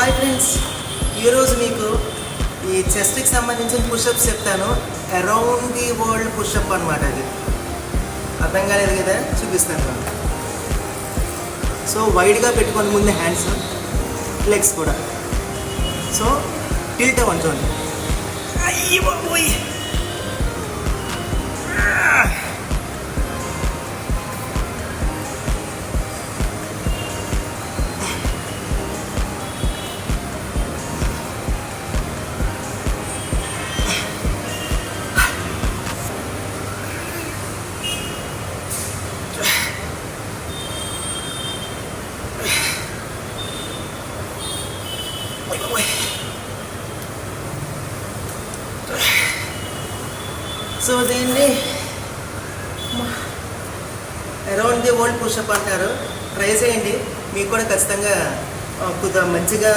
Hi friends, ఈరోజు మీకు ఈ చెస్ట్కి సంబంధించిన పుషప్స్ చెప్తాను. అరౌండ్ ది వరల్డ్ పుషప్ అనమాట. అది అర్థం కాలేదు కదా, చూపిస్తాను. సో వైడ్గా పెట్టుకొని ముందు హ్యాండ్స్, లెగ్స్ కూడా. సో టిల్ట్ అవ్వండి, చూడండి. అయ్యి బాబోయ్, సో దీన్ని అరౌండ్ ది వరల్డ్ పుషప్ అంటారు. ట్రై చేయండి, మీకు కూడా ఖచ్చితంగా మంచిగా